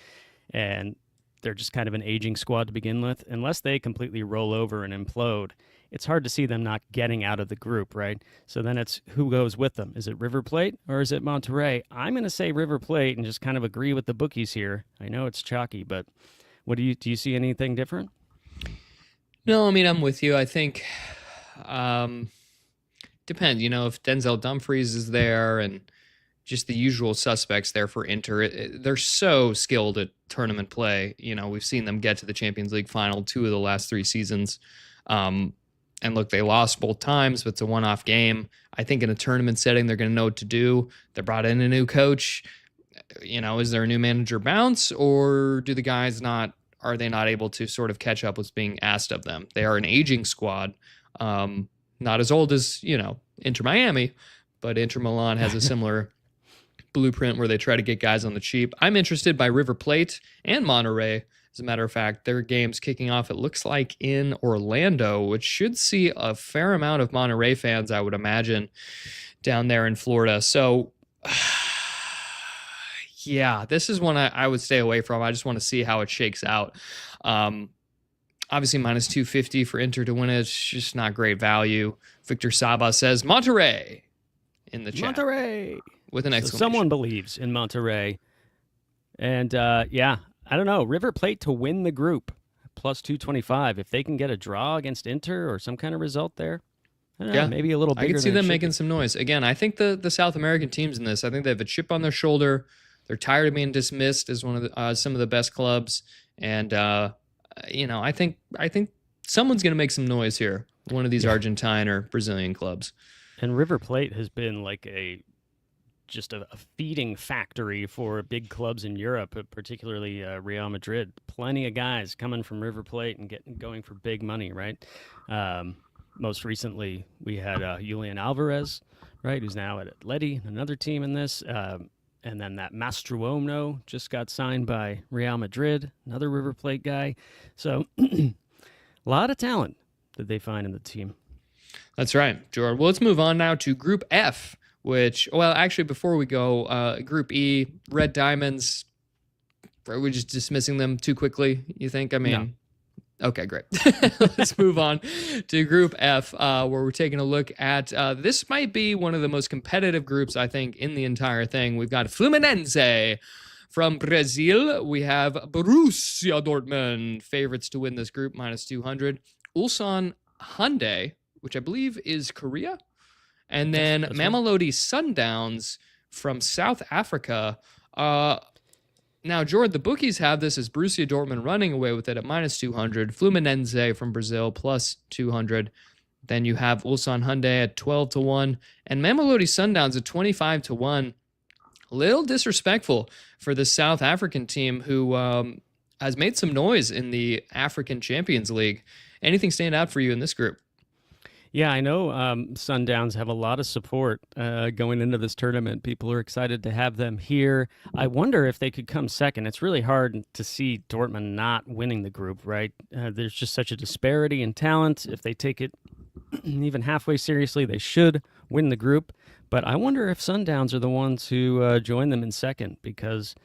[SPEAKER 3] and they're just kind of an aging squad to begin with, unless they completely roll over and implode, it's hard to see them not getting out of the group, right? So then it's who goes with them. Is it River Plate or is it Monterrey? I'm going to say River Plate and just kind of agree with the bookies here. I know it's chalky, but do you see anything different?
[SPEAKER 2] No, I mean, I'm with you. I think depends, if Denzel Dumfries is there and just the usual suspects there for Inter. They're so skilled at tournament play. We've seen them get to the Champions League final 2 of the last 3 seasons. And look, they lost both times, but it's a one-off game. I think in a tournament setting, they're going to know what to do. They brought in a new coach. Is there a new manager bounce, or do the guys are they not able to sort of catch up what's being asked of them? They are an aging squad. Not as old as, Inter Miami, but Inter Milan has a similar blueprint where they try to get guys on the cheap. I'm interested by River Plate and Monterrey. As a matter of fact, their game's kicking off, it looks like, in Orlando, which should see a fair amount of Monterrey fans, I would imagine, down there in Florida. So, yeah, this is one I would stay away from. I just want to see how it shakes out. Obviously, minus 250 for Inter to win it. It's just not great value. Victor Saba says Monterrey in the chat. Monterrey! With an exclamation.
[SPEAKER 3] So someone believes in Monterrey. And, I don't know. River Plate to win the group, plus 225. If they can get a draw against Inter or some kind of result there, I don't know, maybe a little bigger.
[SPEAKER 2] I can see them making some noise. Again, I think the South American teams in this, I think they have a chip on their shoulder. They're tired of being dismissed as one of some of the best clubs. And, I think someone's going to make some noise here. One of these Argentine or Brazilian clubs.
[SPEAKER 3] And River Plate has been like just a feeding factory for big clubs in Europe, particularly Real Madrid. Plenty of guys coming from River Plate and going for big money, right? Most recently, we had Julian Alvarez, right, who's now at Atleti, another team in this. And then that Mastroomno just got signed by Real Madrid, another River Plate guy. So a lot of talent that they find in the team.
[SPEAKER 2] That's right, Jordan. Well, let's move on now to Group F, which, actually, before we go, Group E, Red Diamonds, are we just dismissing them too quickly, you think? I mean, Okay, great. Let's move on to Group F, where we're taking a look at this might be one of the most competitive groups, I think, in the entire thing. We've got Fluminense from Brazil. We have Borussia Dortmund, favorites to win this group, minus 200. Ulsan Hyundai, which I believe is Korea. And then
[SPEAKER 3] That's right.
[SPEAKER 2] Mamelodi Sundowns from South Africa. Now, Jordan, the bookies have this as Borussia Dortmund running away with it at minus 200. Fluminense from Brazil plus 200. Then you have Ulsan Hyundai at 12 to 1. And Mamelodi Sundowns at 25 to 1. A little disrespectful for the South African team who has made some noise in the African Champions League. Anything stand out for you in this group?
[SPEAKER 3] Yeah, I know Sundowns have a lot of support going into this tournament. People are excited to have them here. I wonder if they could come second. It's really hard to see Dortmund not winning the group, right? There's just such a disparity in talent. If they take it even halfway seriously, they should win the group. But I wonder if Sundowns are the ones who join them in second because,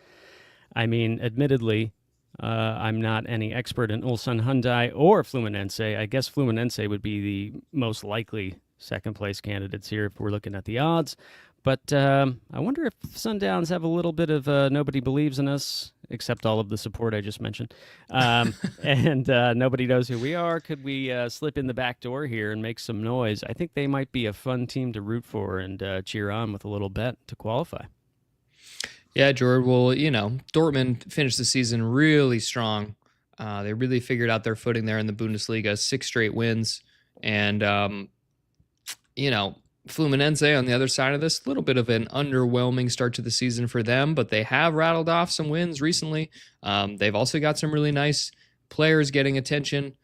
[SPEAKER 3] I mean, admittedly, I'm not any expert in Ulsan Hyundai or Fluminense. I guess Fluminense would be the most likely second place candidates here if we're looking at the odds. But I wonder if Sundowns have a little bit of nobody believes in us, except all of the support I just mentioned. And nobody knows who we are. Could we slip in the back door here and make some noise? I think they might be a fun team to root for and cheer on with a little bet to qualify.
[SPEAKER 2] Yeah, George. Well, you know, Dortmund finished the season really strong. They really figured out their footing there in the Bundesliga, 6 straight wins. And, you know, Fluminense on the other side of this, a little bit of an underwhelming start to the season for them, but they have rattled off some wins recently. They've also got some really nice players getting attention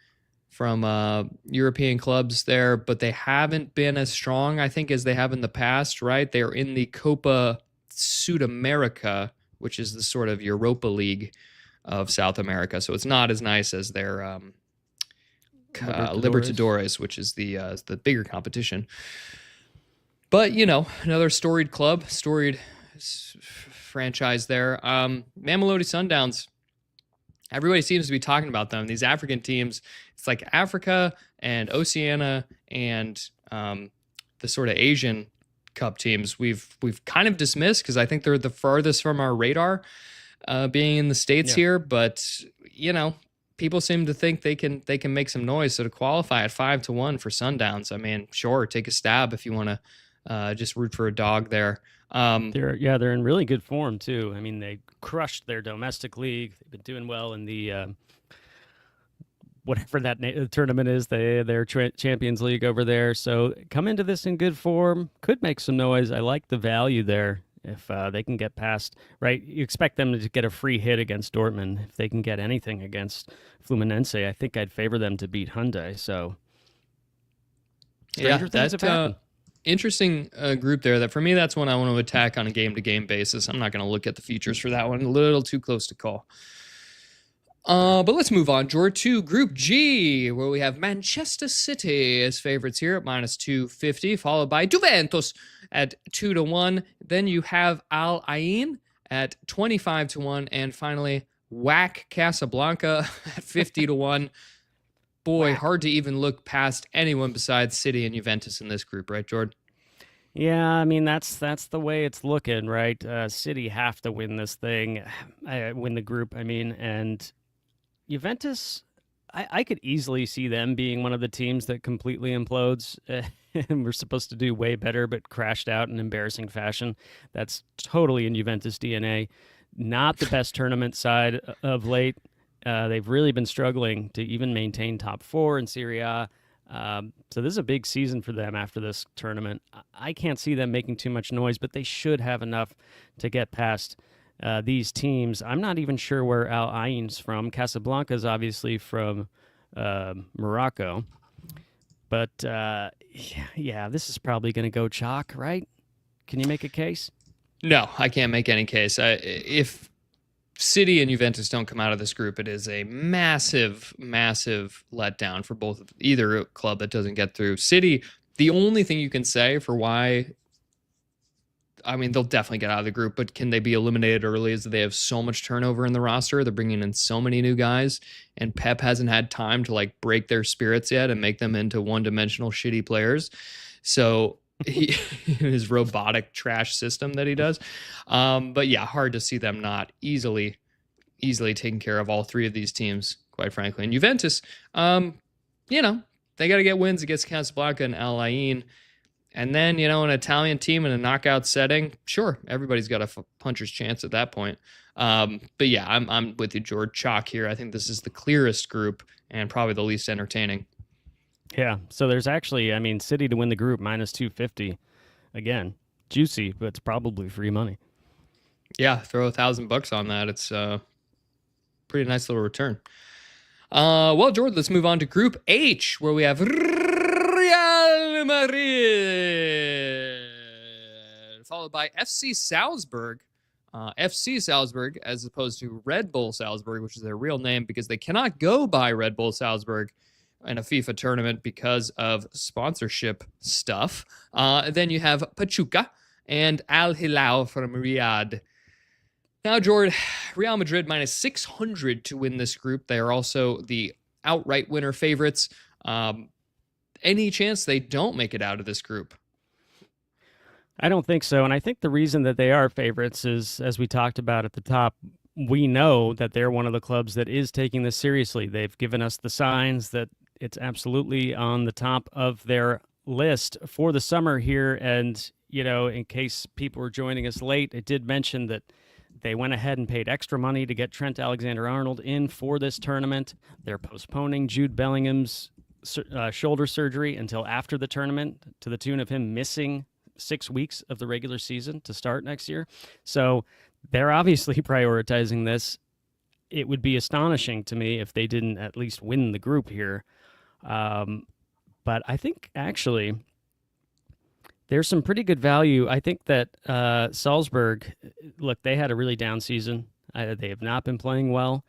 [SPEAKER 2] from European clubs there, but they haven't been as strong, I think, as they have in the past, right? They're in the Copa Sudamerica, which is the sort of Europa League of South America. So it's not as nice as their Libertadores, which is the bigger competition. But, you know, another storied club, storied franchise there. Mamelodi Sundowns, everybody seems to be talking about them. These African teams, it's like Africa and Oceania and the sort of Asian Cup teams we've kind of dismissed because I think they're the farthest from our radar being in the States here. But, you know, people seem to think they can make some noise. So to qualify at 5 to 1 for Sundowns, I mean, sure, take a stab if you want to just root for a dog there.
[SPEAKER 3] They're in really good form too. I mean, they crushed their domestic league. They've been doing well in the whatever that tournament is, their Champions League over there. So come into this in good form, could make some noise. I like the value there if they can get past, right? You expect them to get a free hit against Dortmund. If they can get anything against Fluminense, I think I'd favor them to beat Hyundai. So stranger things have happened.
[SPEAKER 2] Interesting group there. That for me, that's one I want to attack on a game-to-game basis. I'm not going to look at the futures for that one. A little too close to call. But let's move on, George, to Group G, where we have Manchester City as favorites here at minus 250, followed by Juventus at 2 to 1. Then you have Al Ain at 25 to 1, and finally Whack Casablanca at 50 to 1. Boy, hard to even look past anyone besides City and Juventus in this group, right, Jordan?
[SPEAKER 3] Yeah, I mean, that's the way it's looking, right? City have to win this thing, win the group, I mean, and Juventus, I could easily see them being one of the teams that completely implodes and we're supposed to do way better, but crashed out in embarrassing fashion. That's totally in Juventus DNA. Not the best tournament side of late. They've really been struggling to even maintain top 4 in Serie A. So this is a big season for them after this tournament. I can't see them making too much noise, but they should have enough to get past these teams. I'm not even sure where Al Ain's from. Casablanca is obviously from Morocco. But, yeah, this is probably going to go chalk, right? Can you make a case?
[SPEAKER 2] No, I can't make any case. If City and Juventus don't come out of this group, it is a massive, massive letdown for either club that doesn't get through. City, the only thing you can say for why I mean, they'll definitely get out of the group, but can they be eliminated early as they have so much turnover in the roster? They're bringing in so many new guys, and Pep hasn't had time to like break their spirits yet and make them into one-dimensional shitty players. So his robotic trash system that he does. But yeah, hard to see them not easily taking care of all three of these teams, quite frankly. And Juventus, you know, they got to get wins against Casablanca and Al Ain. And then, you know, an Italian team in a knockout setting, sure, everybody's got a puncher's chance at that point. But yeah, I'm with you, George. Chalk here. I think this is the clearest group and probably the least entertaining.
[SPEAKER 3] Yeah. So there's actually, I mean, City to win the group minus 250. Again, juicy, but it's probably free money.
[SPEAKER 2] Yeah, throw $1,000 on that. It's pretty nice little return. Well, George, let's move on to Group H, where we have Real Madrid, followed by FC Salzburg. FC Salzburg, as opposed to Red Bull Salzburg, which is their real name because they cannot go by Red Bull Salzburg in a FIFA tournament because of sponsorship stuff. Then you have Pachuca and Al Hilal from Riyadh. Now, Jordan, Real Madrid minus 600 to win this group. They are also the outright winner favorites. Any chance they don't make it out of this group?
[SPEAKER 3] I don't think so. And I think the reason that they are favorites is, as we talked about at the top, we know that they're one of the clubs that is taking this seriously. They've given us the signs that it's absolutely on the top of their list for the summer here. And, you know, in case people were joining us late, it did mention that they went ahead and paid extra money to get Trent Alexander-Arnold in for this tournament. They're postponing Jude Bellingham's shoulder surgery until after the tournament, to the tune of him missing 6 weeks of the regular season to start next year. So they're obviously prioritizing this. It would be astonishing to me if they didn't at least win the group here. But I think actually there's some pretty good value. I think that Salzburg, look, they had a really down season. They have not been playing well.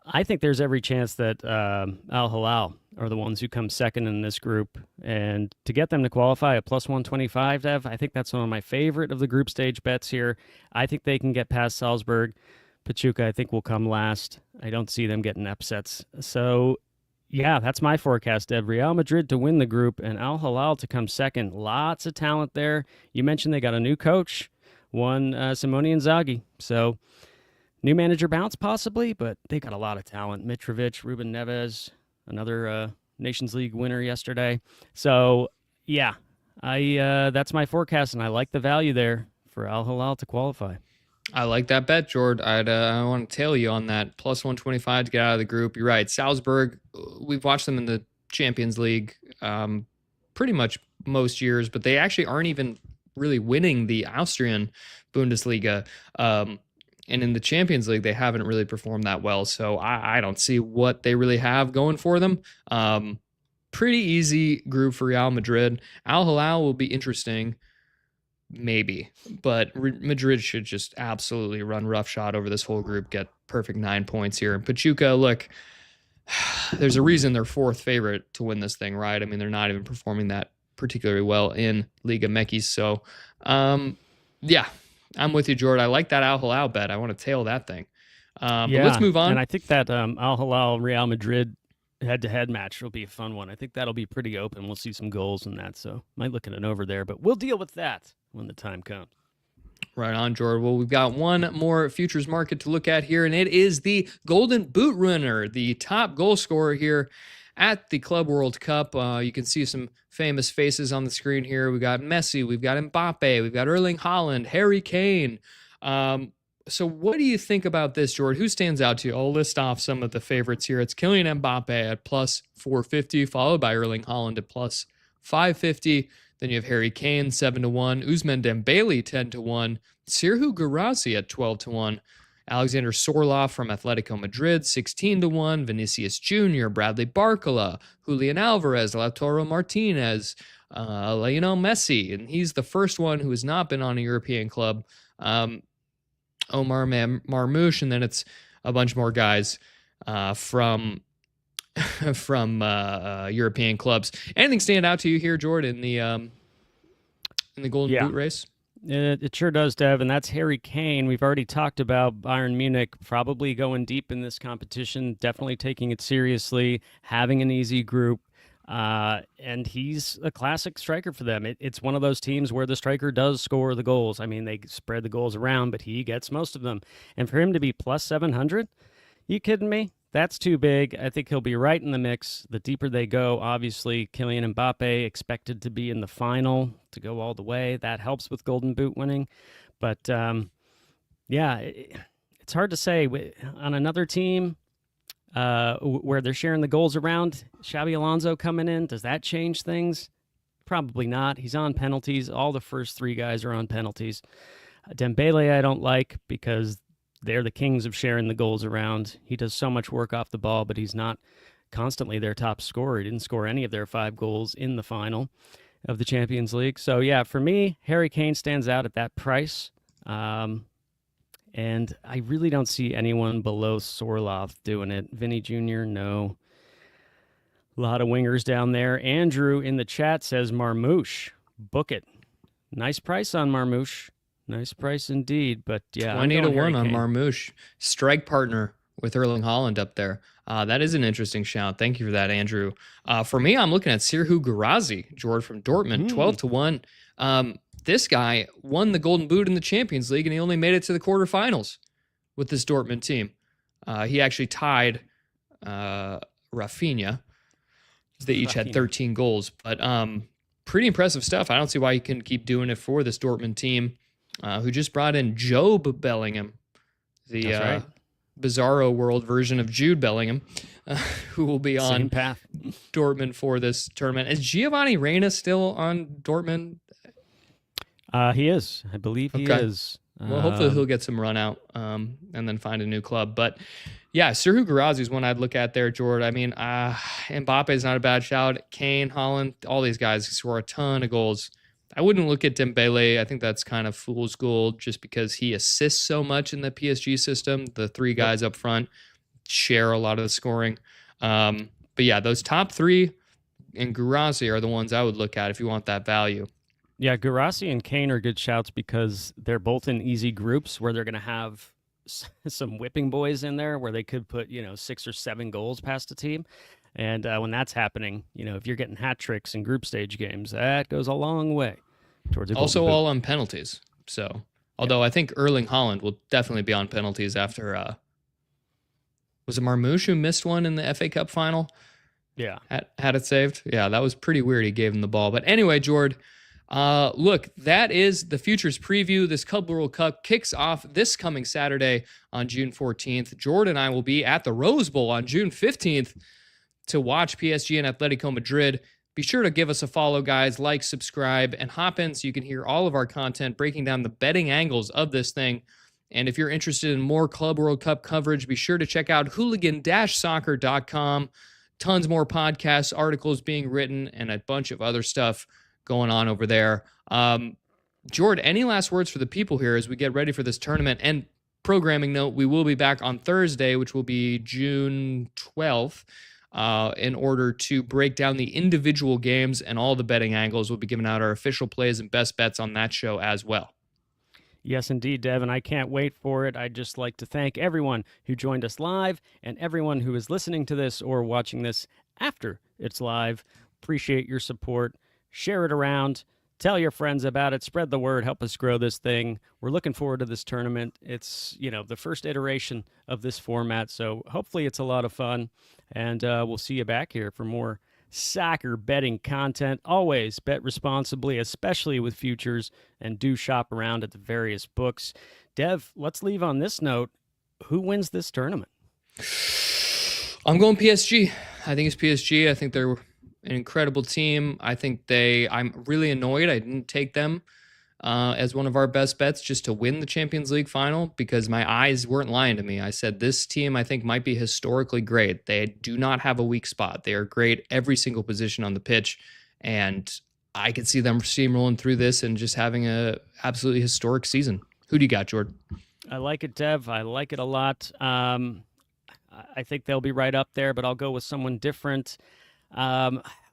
[SPEAKER 3] I think there's every chance that Al Hilal are the ones who come second in this group. And to get them to qualify at plus 125, Dev, I think that's one of my favorite of the group stage bets here. I think they can get past Salzburg. Pachuca, I think, will come last. I don't see them getting upsets. So, yeah, that's my forecast, Dev. Real Madrid to win the group and Al Hilal to come second. Lots of talent there. You mentioned they got a new coach, Simone Inzaghi. So, new manager bounce possibly, but they got a lot of talent. Mitrovic, Ruben Neves, another Nations League winner yesterday. So, yeah, that's my forecast, and I like the value there for Al Hilal to qualify.
[SPEAKER 2] I like that bet, Jord. I want to tail you on that. Plus 125 to get out of the group. You're right. Salzburg, we've watched them in the Champions League pretty much most years, but they actually aren't even really winning the Austrian Bundesliga. And in the Champions League, they haven't really performed that well. So I don't see what they really have going for them. Pretty easy group for Real Madrid. Al Hilal will be interesting. Maybe, but Madrid should just absolutely run roughshod over this whole group, get perfect 9 points here. And Pachuca, look, there's a reason they're fourth favorite to win this thing, right? I mean, they're not even performing that particularly well in Liga MX. So, yeah, I'm with you, Jordan. I like that Al Hilal bet. I want to tail that thing. But let's move on.
[SPEAKER 3] And I think that Al Hilal Real Madrid head-to-head match will be a fun one. I think that'll be pretty open. We'll see some goals in that, so might look at an over there, but we'll deal with that when the time comes.
[SPEAKER 2] Right on, Jordan. Well, we've got one more futures market to look at here, and it is the Golden Boot winner, the top goal scorer here at the Club World Cup. You can see some famous faces on the screen here. We've got Messi, we've got Mbappe, we've got Erling Haaland, Harry Kane. So what do you think about this, Jordan? Who stands out to you? I'll list off some of the favorites here. It's Kylian Mbappe at plus 450, followed by Erling Haaland at plus 550. Then you have Harry Kane, 7-1. Ousmane Dembele, 10-1. Serhou Guirassy at 12-1. Alexander Sorloth from Atletico Madrid, 16-1. Vinicius Jr., Bradley Barcola, Julian Alvarez, Lautaro Martinez, Lionel Messi. And he's the first one who has not been on a European club. Omar Marmoush, and then it's a bunch more guys from European clubs. Anything stand out to you here, Jordan, in the Golden Boot race?
[SPEAKER 3] It sure does, Dev, and that's Harry Kane. We've already talked about Bayern Munich probably going deep in this competition, definitely taking it seriously, having an easy group, and he's a classic striker for them. It's one of those teams where the striker does score the goals. I mean, they spread the goals around, but he gets most of them. And for him to be plus 700, you kidding me? That's too big. I think he'll be right in the mix. The deeper they go, obviously, Kylian Mbappe expected to be in the final to go all the way. That helps with Golden Boot winning. But yeah, it's hard to say. On another team where they're sharing the goals around, Xabi Alonso coming in, does that change things? Probably not. He's on penalties. All the first three guys are on penalties. Dembele I don't like because they're the kings of sharing the goals around. He does so much work off the ball, but he's not constantly their top scorer. He didn't score any of their 5 goals in the final of the Champions League. So, yeah, for me, Harry Kane stands out at that price. And I really don't see anyone below Sorloth doing it. Vinny Jr., no. A lot of wingers down there. Andrew in the chat says Marmouche. Book it. Nice price on Marmouche. Nice price indeed, but yeah,
[SPEAKER 2] 20 to 1 on Marmouche. Strike partner with Erling Haaland up there. That is an interesting shout. Thank you for that, Andrew. For me, I'm looking at Serhou Guirassy, George from Dortmund, 12 to 1. This guy won the Golden Boot in the Champions League, and he only made it to the quarterfinals with this Dortmund team. He actually tied Rafinha. They each had 13 goals, but pretty impressive stuff. I don't see why he couldn't keep doing it for this Dortmund team. Who just brought in Job Bellingham, the Bizarro World version of Jude Bellingham, who will be on Dortmund for this tournament. Is Giovanni Reina still on Dortmund?
[SPEAKER 3] He is. I believe he is.
[SPEAKER 2] Well, hopefully he'll get some run out and then find a new club. But yeah, Serhou Guirassy is one I'd look at there, George. I mean, Mbappe is not a bad shout. Kane, Haaland, all these guys score a ton of goals. I wouldn't look at Dembele. I think that's kind of fool's gold just because he assists so much in the PSG system. The 3 guys up front share a lot of the scoring. But yeah, those top 3 and Guirassy are the ones I would look at if you want that value.
[SPEAKER 3] Yeah, Guirassy and Kane are good shouts because they're both in easy groups where they're going to have some whipping boys in there where they could put, 6 or 7 goals past a team. And when that's happening, if you're getting hat tricks in group stage games, that goes a long way towards a
[SPEAKER 2] also all on penalties. So, although I think Erling Haaland will definitely be on penalties after, was it Marmouche who missed one in the FA Cup final?
[SPEAKER 3] Yeah.
[SPEAKER 2] Had it saved? Yeah, that was pretty weird. He gave him the ball. But anyway, Jord, look, that is the Futures Preview. This Club World Cup kicks off this coming Saturday on June 14th. Jord and I will be at the Rose Bowl on June 15th. To watch PSG and Atletico Madrid. Be sure to give us a follow, guys, like, subscribe, and hop in so you can hear all of our content breaking down the betting angles of this thing. And if you're interested in more Club World Cup coverage, be sure to check out hooligan-soccer.com. Tons more podcasts, articles being written, and a bunch of other stuff going on over there. Jord, any last words for the people here as we get ready for this tournament? And programming note, we will be back on Thursday, which will be June 12th. In order to break down the individual games and all the betting angles. We'll be giving out our official plays and best bets on that show as well.
[SPEAKER 3] Yes, indeed, Devin. I can't wait for it. I'd just like to thank everyone who joined us live and everyone who is listening to this or watching this after it's live. Appreciate your support. Share it around. Tell your friends about it. Spread the word. Help us grow this thing. We're looking forward to this tournament. It's, the first iteration of this format, so hopefully it's a lot of fun. And we'll see you back here for more soccer betting content. Always bet responsibly, especially with futures, and do shop around at the various books. Dev, let's leave on this note. Who wins this tournament?
[SPEAKER 2] I'm going PSG. I think it's PSG. I think they're an incredible team. I think I'm really annoyed I didn't take them as one of our best bets just to win the Champions League final because my eyes weren't lying to me. I said this team I think might be historically great. They do not have a weak spot. They are great every single position on the pitch, and I could see them steamrolling through this and just having a absolutely historic season. Who do you got, Jordan?
[SPEAKER 3] I like it, Dev. I like it a lot. I think they'll be right up there, but I'll go with someone different.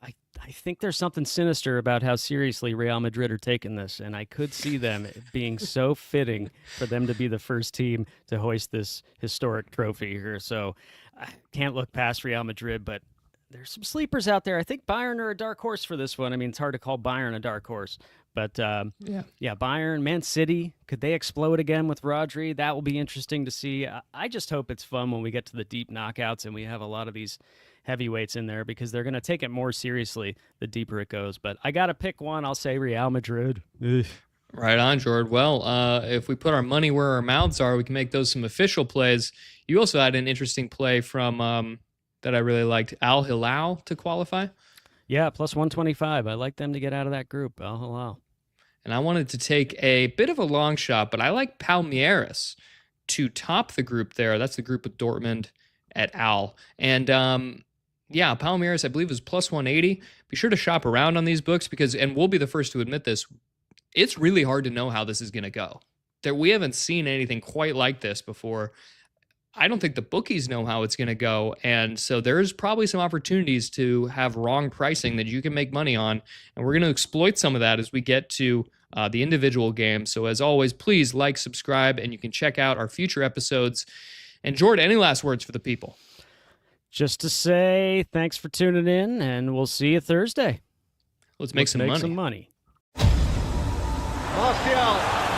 [SPEAKER 3] I think there's something sinister about how seriously Real Madrid are taking this, and I could see them being so fitting for them to be the first team to hoist this historic trophy here. So I can't look past Real Madrid, but there's some sleepers out there. I think Bayern are a dark horse for this one. I mean, it's hard to call Bayern a dark horse, but yeah, Bayern, Man City, could they explode again with Rodri? That will be interesting to see. I just hope it's fun when we get to the deep knockouts and we have a lot of these heavyweights in there because they're going to take it more seriously the deeper it goes. But I got to pick one. I'll say Real Madrid. Ugh.
[SPEAKER 2] Right on, Jordan. Well, if we put our money where our mouths are, we can make those some official plays. You also had an interesting play from that I really liked, Al Hilal to qualify.
[SPEAKER 3] Yeah, plus 125. I like them to get out of that group, Al Hilal.
[SPEAKER 2] And I wanted to take a bit of a long shot, but I like Palmeiras to top the group there. That's the group with Dortmund et al. And yeah, Palmeiras, I believe, is plus 180. Be sure to shop around on these books because, and we'll be the first to admit this, it's really hard to know how this is going to go. We haven't seen anything quite like this before. I don't think the bookies know how it's going to go. And so there's probably some opportunities to have wrong pricing that you can make money on. And we're going to exploit some of that as we get to the individual games. So as always, please like, subscribe, and you can check out our future episodes. And Jordan, any last words for the people?
[SPEAKER 3] Just to say thanks for tuning in, and we'll see you Thursday.
[SPEAKER 2] Let's make some money.
[SPEAKER 4] Martial